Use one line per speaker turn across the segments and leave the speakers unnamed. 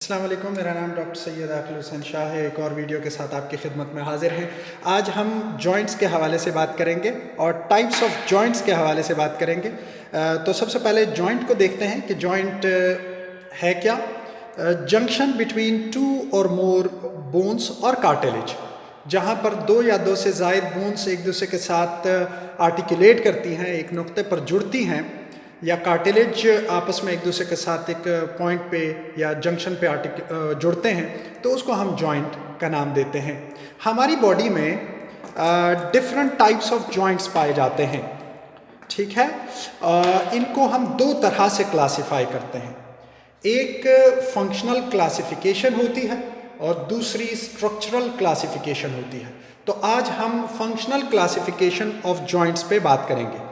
अस्सलाम वालेकुम, मेरा नाम डॉक्टर सैयद आकिल हुसैन शाह है। एक और वीडियो के साथ आपकी खिदमत में हाजिर हैं। आज हम जॉइंट्स के हवाले से बात करेंगे और टाइप्स ऑफ जॉइंट्स के हवाले से बात करेंगे। तो सबसे पहले जॉइंट को देखते हैं कि जॉइंट है क्या। जंक्शन बिटवीन टू और मोर बोन्स और कार्टिलेज, जहाँ पर दो या दो से ज़ायद बोन्स एक दूसरे के साथ आर्टिकुलेट करती हैं, एक नुक्ते पर जुड़ती हैं, या कार्टिलेज आपस में एक दूसरे के साथ एक पॉइंट पे या जंक्शन पे जुड़ते हैं, तो उसको हम जॉइंट का नाम देते हैं। हमारी बॉडी में डिफरेंट टाइप्स ऑफ जॉइंट्स पाए जाते हैं, ठीक है। इनको हम दो तरह से क्लासिफाई करते हैं। एक फंक्शनल क्लासिफिकेशन होती है और दूसरी स्ट्रक्चरल क्लासिफिकेशन होती है। तो आज हम फंक्शनल क्लासिफिकेशन ऑफ जॉइंट्स पे बात करेंगे।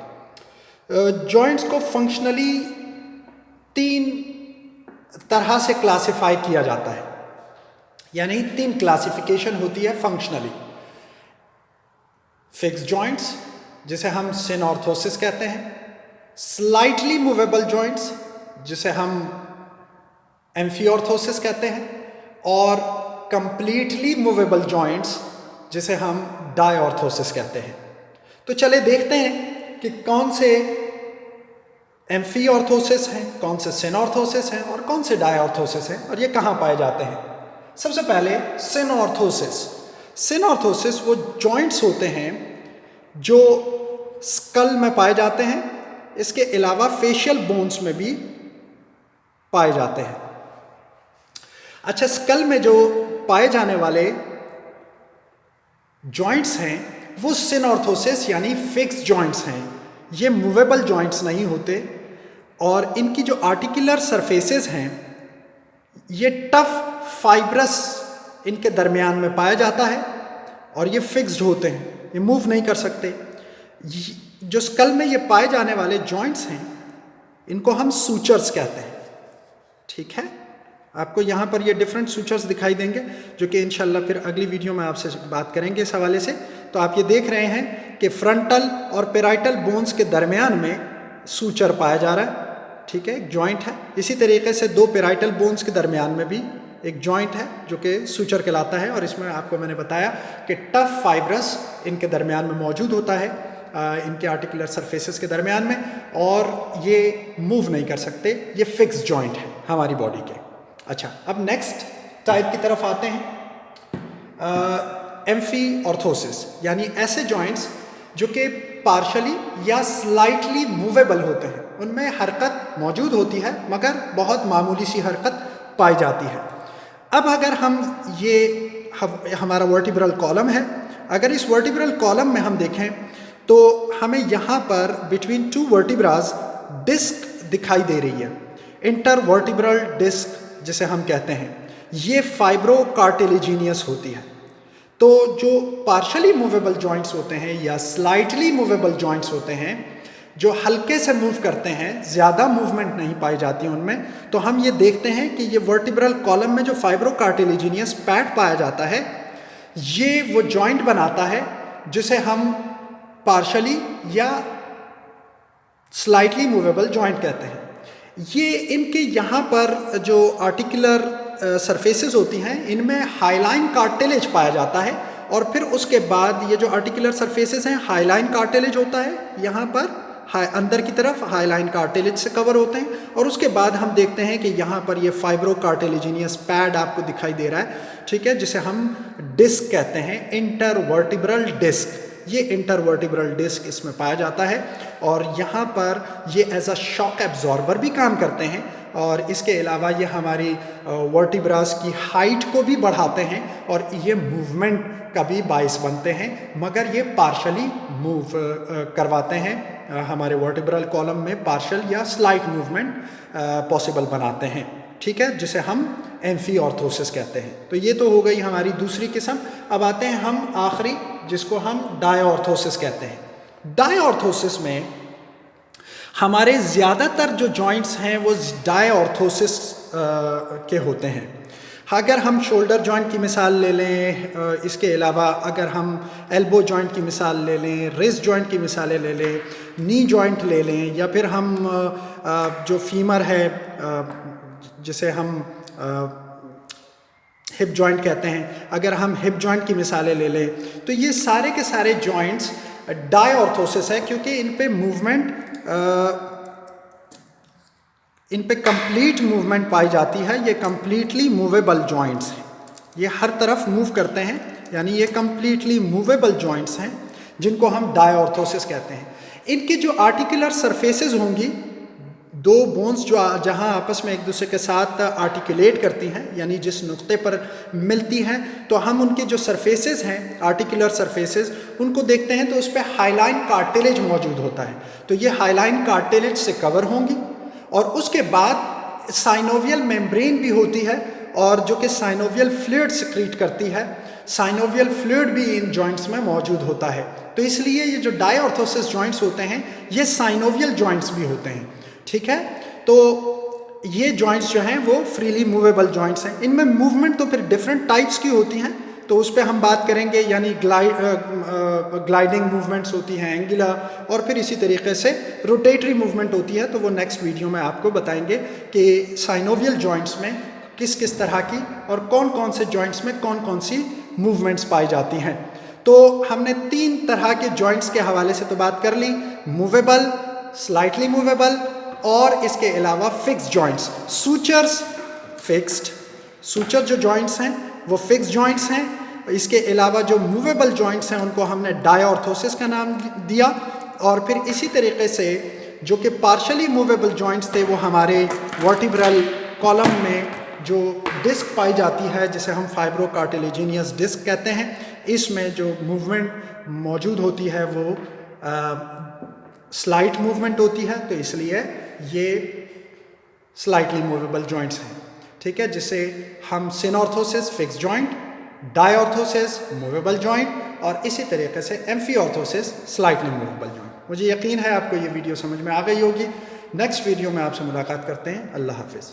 जॉइंट्स को फंक्शनली तीन तरह से क्लासिफाई किया जाता है, यानी तीन क्लासिफिकेशन होती है फंक्शनली। फिक्स जॉइंट्स, जिसे हम सिनॉर्थोसिस कहते हैं, स्लाइटली मूवेबल जॉइंट्स, जिसे हम एम्फिऑर्थोसिस कहते हैं, और कंप्लीटली मूवेबल जॉइंट्स, जिसे हम डायऑर्थोसिस कहते हैं। तो चले देखते हैं कि कौन से एम्फिऑर्थोसिस हैं, कौन से सिनॉर्थोसिस हैं और कौन से डायऑर्थोसिस हैं, और ये कहाँ पाए जाते हैं। सबसे पहले सिनॉर्थोसिस। सिनॉर्थोसिस वो जॉइंट्स होते हैं जो स्कल में पाए जाते हैं, इसके अलावा फेशियल बोन्स में भी पाए जाते हैं। अच्छा, स्कल में जो पाए जाने वाले जॉइंट्स हैं वो सिनॉर्थोसिस यानी फिक्स जॉइंट्स हैं। ये मूवेबल जॉइंट्स नहीं होते और इनकी जो आर्टिकुलर सरफेसेस हैं ये टफ फाइब्रस इनके दरमियान में पाया जाता है और ये फिक्स्ड होते हैं, ये मूव नहीं कर सकते। जो स्कल में ये पाए जाने वाले जॉइंट्स हैं इनको हम सूचर्स कहते हैं, ठीक है। आपको यहाँ पर ये डिफरेंट सूचर्स दिखाई देंगे जो कि इंशाल्लाह फिर अगली वीडियो में आपसे बात करेंगे इस हवाले से। तो आप ये देख रहे हैं कि फ्रंटल और पेराइटल बोन्स के दरमियान में सूचर पाया जा रहा है, ठीक है, एक जॉइंट है। इसी तरीके से दो पेराइटल बोन्स के दरमियान में भी एक जॉइंट है जो कि सूचर कहलाता है, और इसमें आपको मैंने बताया कि टफ फाइब्रस इनके दरमियान में मौजूद होता है, इनके आर्टिकुलर सरफेसेस के दरमियान में, और ये मूव नहीं कर सकते। ये फिक्स जॉइंट है हमारी बॉडी के। अच्छा, अब नेक्स्ट टाइप की तरफ आते हैं, एम्फिऑर्थोसिस, यानी ऐसे जॉइंट्स जो कि पार्शली या स्लाइटली मूवेबल होते हैं, उनमें हरकत मौजूद होती है मगर बहुत मामूली सी हरकत पाई जाती है। अब अगर हम ये हमारा वर्टिब्रल कॉलम है, अगर इस वर्टिब्रल कॉलम में हम देखें तो हमें यहाँ पर बिटवीन टू वर्टिब्रास डिस्क दिखाई दे रही है, इंटरवर्टिब्रल डिस्क जिसे हम कहते हैं। ये फाइब्रोकार्टिलेजिनियस होती है। तो जो पार्शली मूवेबल जॉइंट्स होते हैं या स्लाइटली मूवेबल जॉइंट्स होते हैं जो हल्के से मूव करते हैं, ज़्यादा मूवमेंट नहीं पाई जाती उनमें, तो हम ये देखते हैं कि ये वर्टिब्रल कॉलम में जो फाइब्रोकार्टिलेजिनियस पैड पाया जाता है ये वो जॉइंट बनाता है जिसे हम पार्शली या स्लाइटली मूवेबल जॉइंट कहते हैं। ये इनके यहाँ पर जो आर्टिकुलर सरफेसेस होती हैं इनमें हाइलाइन कार्टिलेज पाया जाता है, और फिर उसके बाद ये जो आर्टिकुलर सरफेसेस हैं हाइलाइन कार्टिलेज होता है, यहाँ पर अंदर की तरफ हाइलाइन कार्टिलेज से कवर होते हैं, और उसके बाद हम देखते हैं कि यहाँ पर ये फाइब्रोकार्टिलेजिनियस पैड आपको दिखाई दे रहा है, ठीक है, जिसे हम डिस्क कहते हैं, इंटरवर्टिब्रल डिस्क। ये इंटरवर्टिब्रल डिस्क इसमें पाया जाता है, और यहाँ पर ये एज अ शॉक एब्जॉर्बर भी काम करते हैं, और इसके अलावा ये हमारी वर्टिब्रास की हाइट को भी बढ़ाते हैं और ये मूवमेंट का भी बाइस बनते हैं, मगर ये पार्शली मूव करवाते हैं हमारे वर्टिब्रल कॉलम में, पार्शल या स्लाइट मूवमेंट पॉसिबल बनाते हैं, ठीक है, जिसे हम एम्फिऑर्थोसिस कहते हैं। तो ये तो हो गई हमारी दूसरी किस्म। अब आते हैं हम आखिरी, जिसको हम डायऑर्थोसिस कहते हैं। डायऑर्थोसिस में हमारे ज़्यादातर जो जॉइंट्स हैं वो डायऑर्थोसिस के होते हैं। अगर हम शोल्डर जॉइंट की मिसाल ले लें, इसके अलावा अगर हम एल्बो जॉइंट की मिसाल ले लें, रिस्ट जॉइंट की मिसालें ले लें, नी जॉइंट ले लें, या फिर हम जो फीमर है जिसे हम हिप जॉइंट कहते हैं। अगर हम हिप जॉइंट की मिसालें ले लें तो ये सारे के सारे जॉइंट्स डायऑर्थोसिस है, क्योंकि इन पे मूवमेंट, इन पे कंप्लीट मूवमेंट पाई जाती है। ये कंप्लीटली मूवेबल जॉइंट्स हैं, ये हर तरफ मूव करते हैं, यानी ये कंप्लीटली मूवेबल जॉइंट्स हैं जिनको हम डायऑर्थोसिस कहते हैं। इनकी जो आर्टिकुलर सरफेसेस होंगी, दो बोन्स जो जहां आपस में एक दूसरे के साथ आर्टिकुलेट करती हैं, यानी जिस नुक्ते पर मिलती हैं, तो हम उनके जो सरफेसेस हैं, आर्टिकुलर सरफेसेस, उनको देखते हैं तो उस पर हाइलाइन कार्टिलेज मौजूद होता है। तो ये हाइलाइन कार्टिलेज से कवर होंगी और उसके बाद साइनोवियल मेम्ब्रेन भी होती है, और जो कि साइनोवियल फ्लूइड सिक्रीट करती है। साइनोवियल फ्लूइड भी इन जॉइंट्स में मौजूद होता है। तो इसलिए ये जो डायऑर्थोसिस जॉइंट्स होते हैं ये साइनोवियल जॉइंट्स भी होते हैं, ठीक है। तो ये जॉइंट्स जो हैं वो फ्रीली मूवेबल जॉइंट्स हैं। इनमें मूवमेंट तो फिर डिफरेंट टाइप्स की होती हैं, तो उस पर हम बात करेंगे, यानी ग्लाइडिंग मूवमेंट्स होती हैं, एंगुलर, और फिर इसी तरीके से रोटेटरी मूवमेंट होती है। तो वो नेक्स्ट वीडियो में आपको बताएंगे कि साइनोवियल जॉइंट्स में किस किस तरह की और कौन कौन से जॉइंट्स में कौन कौन सी मूवमेंट्स पाई जाती हैं। तो हमने 3 तरह के जॉइंट्स के हवाले से तो बात कर ली, मूवेबल, स्लाइटली मूवेबल, और इसके अलावा fixed joints. Sutures fixed, suture जो जॉइंट्स हैं वो फिक्स्ड जॉइंट्स हैं। इसके अलावा जो मूवेबल जॉइंट्स हैं उनको हमने डायऑर्थोसिस का नाम दिया। और फिर इसी तरीके से जो कि पार्शली मूवेबल जॉइंट्स थे वो हमारे वर्टिब्रल कॉलम में जो डिस्क पाई जाती है, जिसे हम फाइब्रोकार्टिलेजिनियस डिस्क कहते हैं, इसमें जो मूवमेंट मौजूद होती है वो स्लाइट मूवमेंट होती है। तो इसलिए ये स्लाइटली मूवेबल जॉइंट्स हैं, ठीक है, जिसे हम सिनऑर्थोसिस फिक्स्ड जॉइंट, डायऑर्थोसिस मूवेबल जॉइंट, और इसी तरीके से एम्फीऑर्थोसिस स्लाइटली मूवेबल जॉइंट। मुझे यकीन है आपको ये वीडियो समझ में आ गई होगी। नेक्स्ट वीडियो में आपसे मुलाकात करते हैं। अल्लाह हाफिज़।